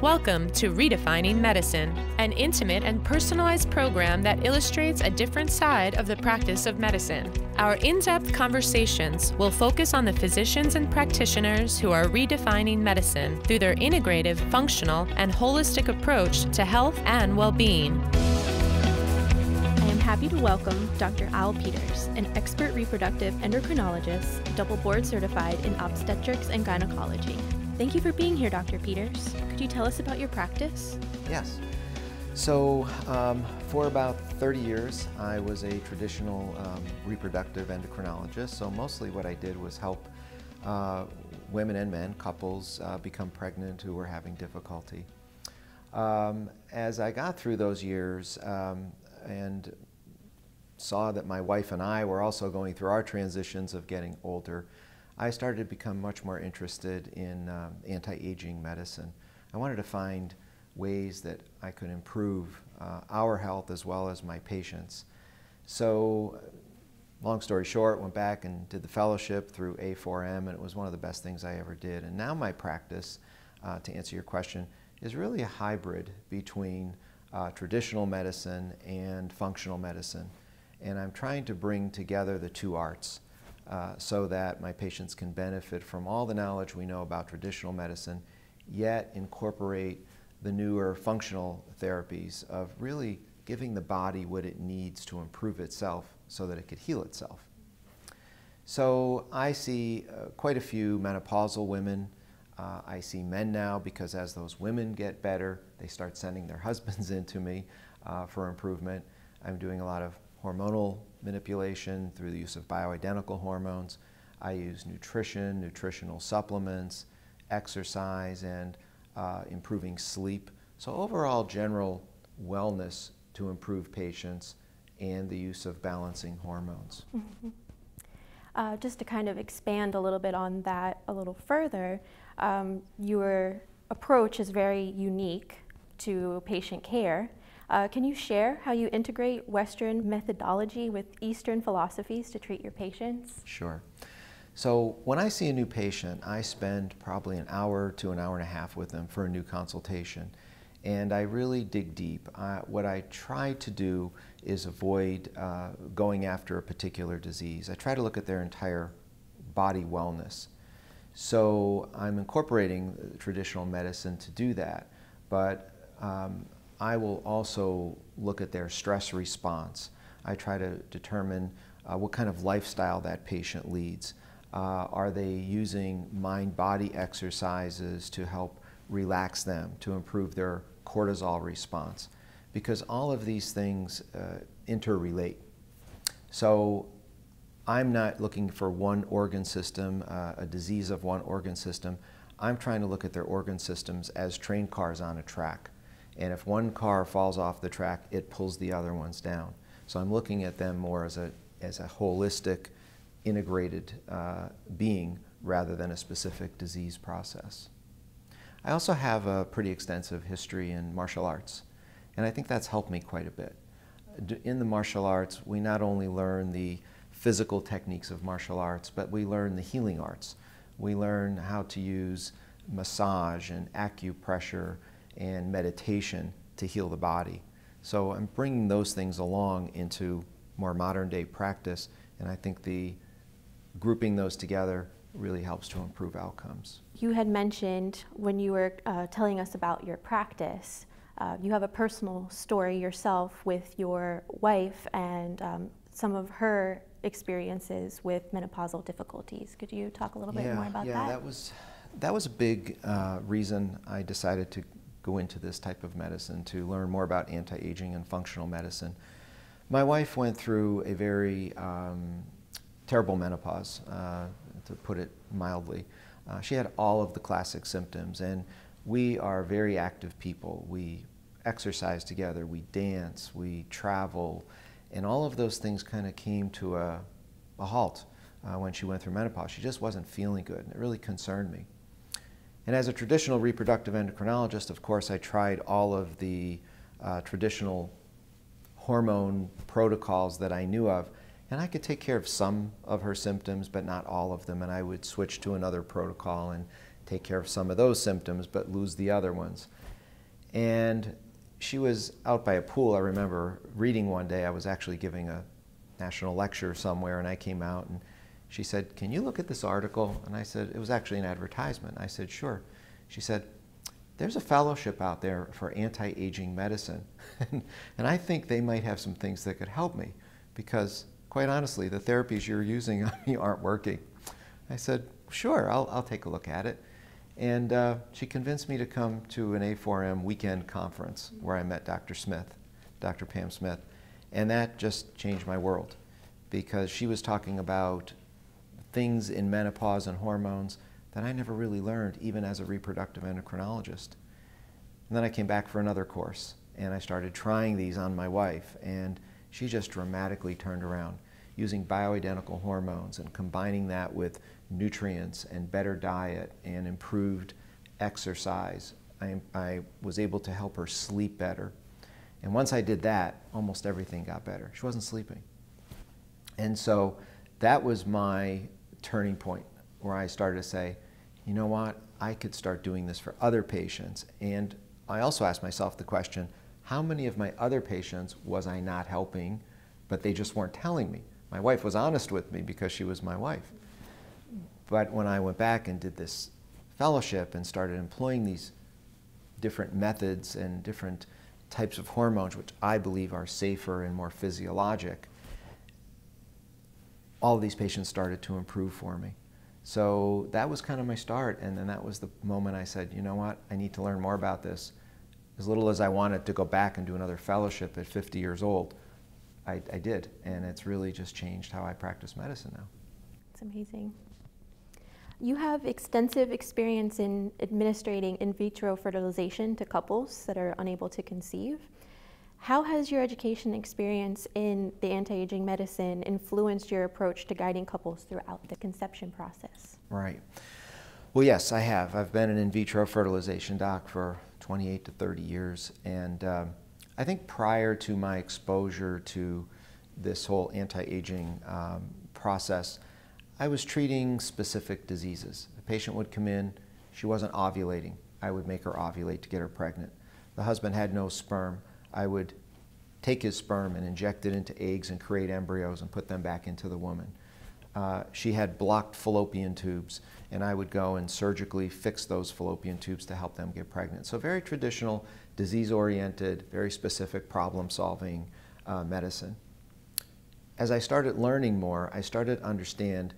Welcome to Redefining Medicine, an intimate and personalized program that illustrates a different side of the practice of medicine. Our in-depth conversations will focus on the physicians and practitioners who are redefining medicine through their integrative, functional, and holistic approach to health and well-being. I am happy to welcome Dr. Al Peters, an expert reproductive endocrinologist, double board certified in obstetrics and gynecology. Thank you for being here, Dr. Peters. Could you tell us about your practice? Yes. So for about 30 years, I was a traditional reproductive endocrinologist. So mostly what I did was help women and men, couples, become pregnant who were having difficulty. As I got through those years and saw that my wife and I were also going through our transitions of getting older, I started to become much more interested in anti-aging medicine. I wanted to find ways that I could improve our health as well as my patients. So, long story short, went back and did the fellowship through A4M, and it was one of the best things I ever did. And now my practice, to answer your question, is really a hybrid between traditional medicine and functional medicine. And I'm trying to bring together the two arts. So that my patients can benefit from all the knowledge we know about traditional medicine, yet incorporate the newer functional therapies of really giving the body what it needs to improve itself so that it could heal itself. So I see quite a few menopausal women. I see men now because as those women get better, they start sending their husbands into me for improvement. I'm doing a lot of hormonal manipulation through the use of bioidentical hormones. I use nutrition, nutritional supplements, exercise, and improving sleep. So overall general wellness to improve patients and the use of balancing hormones. Mm-hmm. Just to kind of expand a little bit on that a little further, your approach is very unique to patient care. Can you share how you integrate Western methodology with Eastern philosophies to treat your patients? Sure. So when I see a new patient, I spend probably an hour to an hour and a half with them for a new consultation. And I really dig deep. What I try to do is avoid going after a particular disease. I try to look at their entire body wellness. So I'm incorporating traditional medicine to do that. But I will also look at their stress response. I try to determine what kind of lifestyle that patient leads. Are they using mind-body exercises to help relax them, to improve their cortisol response? Because all of these things interrelate. So I'm not looking for one organ system, a disease of one organ system. I'm trying to look at their organ systems as train cars on a track. And if one car falls off the track, it pulls the other ones down. So I'm looking at them more as a holistic, integrated being rather than a specific disease process. I also have a pretty extensive history in martial arts, and I think that's helped me quite a bit. In the martial arts, we not only learn the physical techniques of martial arts, but we learn the healing arts. We learn how to use massage and acupressure and meditation to heal the body. So I'm bringing those things along into more modern day practice, and I think the grouping those together really helps to improve outcomes. You had mentioned when you were telling us about your practice, you have a personal story yourself with your wife and some of her experiences with menopausal difficulties. Could you talk a little bit more about that? Yeah, that was a big reason I decided to go into this type of medicine, to learn more about anti-aging and functional medicine. My wife went through a very terrible menopause, to put it mildly. She had all of the classic symptoms, and we are very active people. We exercise together, we dance, we travel, and all of those things kind of came to a halt when she went through menopause. She just wasn't feeling good, and it really concerned me. And as a traditional reproductive endocrinologist, of course, I tried all of the traditional hormone protocols that I knew of, and I could take care of some of her symptoms, but not all of them, and I would switch to another protocol take care of some of those symptoms but lose the other ones. And she was out by a pool. I remember reading one day, I was actually giving a national lecture somewhere, and I came out and she said, "Can you look at this article?" And I said, it was actually an advertisement. I said, "Sure." She said, "There's a fellowship out there for anti-aging medicine, and I think they might have some things that could help me, because quite honestly, the therapies you're using on me aren't working." I said, "Sure, I'll take a look at it." And she convinced me to come to an A4M weekend conference where I met Dr. Smith, Dr. Pam Smith, and that just changed my world, because she was talking about things in menopause and hormones that I never really learned, even as a reproductive endocrinologist. And then I came back for another course, and I started trying these on my wife, and she just dramatically turned around, using bioidentical hormones and combining that with nutrients and better diet and improved exercise. I was able to help her sleep better. And once I did that, almost everything got better. She wasn't sleeping. And so that was my turning point, where I started to say, you know what, I could start doing this for other patients. And I also asked myself the question, how many of my other patients was I not helping, but they just weren't telling me? My wife was honest with me because she was my wife. But when I went back and did this fellowship and started employing these different methods and different types of hormones, which I believe are safer and more physiologic, all of these patients started to improve for me. So that was kind of my start, and then that was the moment I said, you know what, I need to learn more about this. As little as I wanted to go back and do another fellowship at 50 years old, I did, and it's really just changed how I practice medicine now. It's amazing. You have extensive experience in administrating in vitro fertilization to couples that are unable to conceive. How has your education experience in the anti-aging medicine influenced your approach to guiding couples throughout the conception process? Right. Well, yes, I have. I've been an in vitro fertilization doc for 28 to 30 years, and I think prior to my exposure to this whole anti-aging process, I was treating specific diseases. A patient would come in, she wasn't ovulating. I would make her ovulate to get her pregnant. The husband had no sperm. I would take his sperm and inject it into eggs and create embryos and put them back into the woman. She had blocked fallopian tubes, and I would go and surgically fix those fallopian tubes to help them get pregnant. So very traditional, disease-oriented, very specific problem-solving medicine. As I started learning more, I started to understand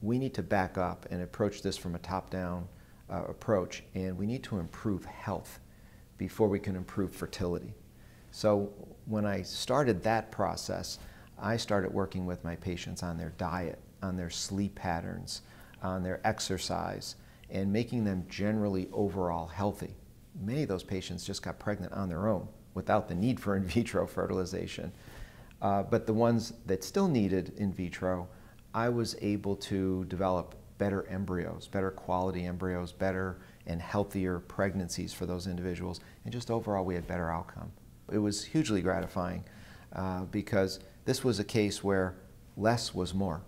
we need to back up and approach this from a top-down approach, and we need to improve health before we can improve fertility. So when I started that process, I started working with my patients on their diet, on their sleep patterns, on their exercise, and making them generally overall healthy. Many of those patients just got pregnant on their own without the need for in vitro fertilization. But the ones that still needed in vitro, I was able to develop better embryos, better quality embryos, better and healthier pregnancies for those individuals, and just overall we had better outcome. It was hugely gratifying because this was a case where less was more,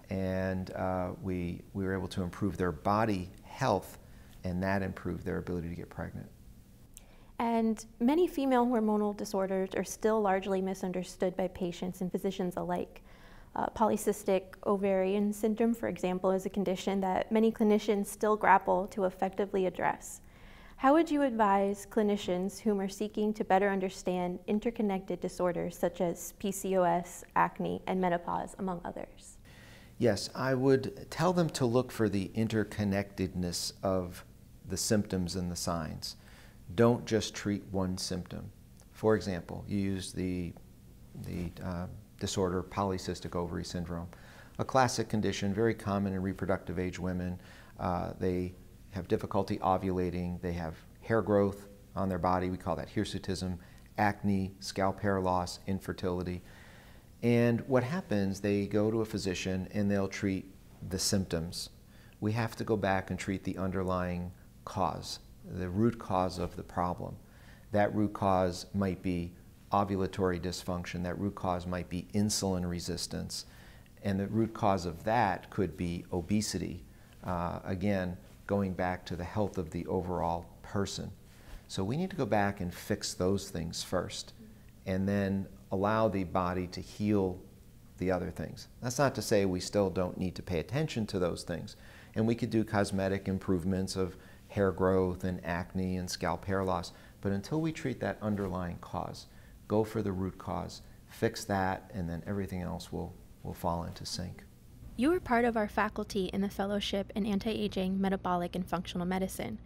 and we were able to improve their body health, and that improved their ability to get pregnant. And many female hormonal disorders are still largely misunderstood by patients and physicians alike. Polycystic ovarian syndrome, for example, is a condition that many clinicians still grapple to effectively address. How would you advise clinicians whom are seeking to better understand interconnected disorders such as PCOS, acne, and menopause, among others? Yes, I would tell them to look for the interconnectedness of the symptoms and the signs. Don't just treat one symptom. For example, you use the disorder polycystic ovary syndrome, a classic condition, very common in reproductive age women. They have difficulty ovulating, they have hair growth on their body, we call that hirsutism, acne, scalp hair loss, infertility. And what happens, they go to a physician and they'll treat the symptoms. We have to go back and treat the underlying cause, the root cause of the problem. That root cause might be ovulatory dysfunction, that root cause might be insulin resistance, and the root cause of that could be obesity. Again, going back to the health of the overall person. So we need to go back and fix those things first, and then allow the body to heal the other things. That's not to say we still don't need to pay attention to those things. And we could do cosmetic improvements of hair growth and acne and scalp hair loss. But until we treat that underlying cause, go for the root cause, fix that, and then everything else will fall into sync. You were part of our faculty in the fellowship in anti-aging, metabolic, and functional medicine.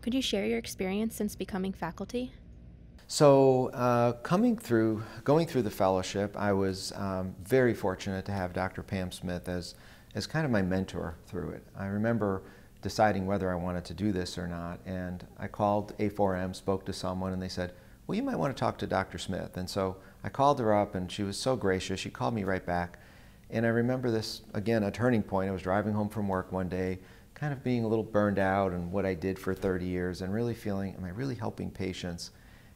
Could you share your experience since becoming faculty? So going through the fellowship, I was very fortunate to have Dr. Pam Smith as kind of my mentor through it. I remember deciding whether I wanted to do this or not, and I called A4M, spoke to someone, and they said, well, you might want to talk to Dr. Smith. And so I called her up, and she was so gracious. She called me right back. And I remember this, again, a turning point. I was driving home from work one day, kind of being a little burned out on what I did for 30 years and really feeling, am I really helping patients?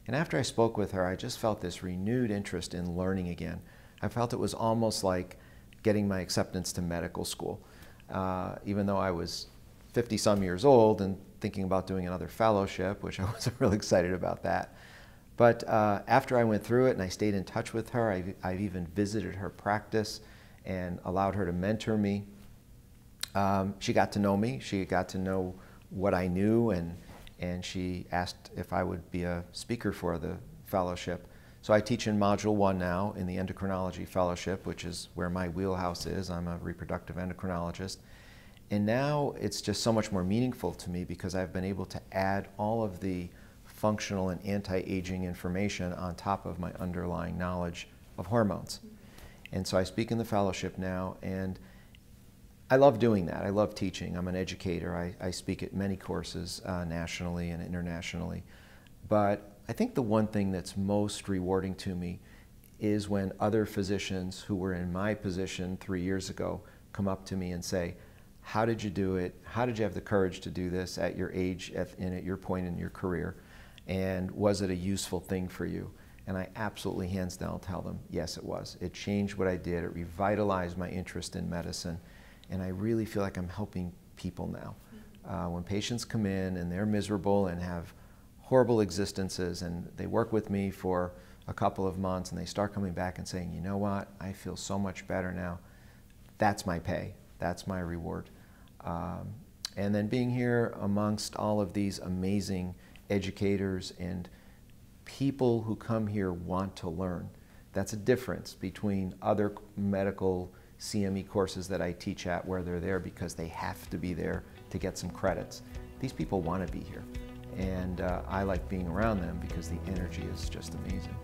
And after I spoke with her, I just felt this renewed interest in learning again. I felt it was almost like getting my acceptance to medical school. Even though I was 50-some years old and thinking about doing another fellowship, which I wasn't really excited about that. But after I went through it and I stayed in touch with her, I've even visited her practice and allowed her to mentor me. She got to know me. She got to know what I knew, and she asked if I would be a speaker for the fellowship. So I teach in Module 1 now in the Endocrinology Fellowship, which is where my wheelhouse is. I'm a reproductive endocrinologist. And now it's just so much more meaningful to me because I've been able to add all of the functional and anti-aging information on top of my underlying knowledge of hormones. And so I speak in the fellowship now, and I love doing that. I love teaching. I'm an educator. I speak at many courses nationally and internationally. But I think the one thing that's most rewarding to me is when other physicians who were in my position 3 years ago come up to me and say, how did you do it? How did you have the courage to do this at your age and at your point in your career? And was it a useful thing for you? And I absolutely, hands down, tell them, yes, it was. It changed what I did. It revitalized my interest in medicine. And I really feel like I'm helping people now. When patients come in and they're miserable and have horrible existences, and they work with me for a couple of months and they start coming back and saying, you know what, I feel so much better now. That's my pay. That's my reward. And then being here amongst all of these amazing educators and people who come here want to learn. That's a difference between other medical CME courses that I teach at, where they're there because they have to be there to get some credits. These people want to be here, and I like being around them because the energy is just amazing.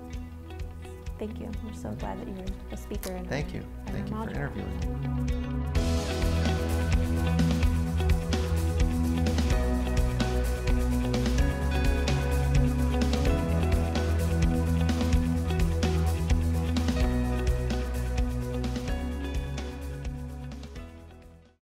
Thank you. We're so glad that you were a speaker. Thank you. Thank you for interviewing me.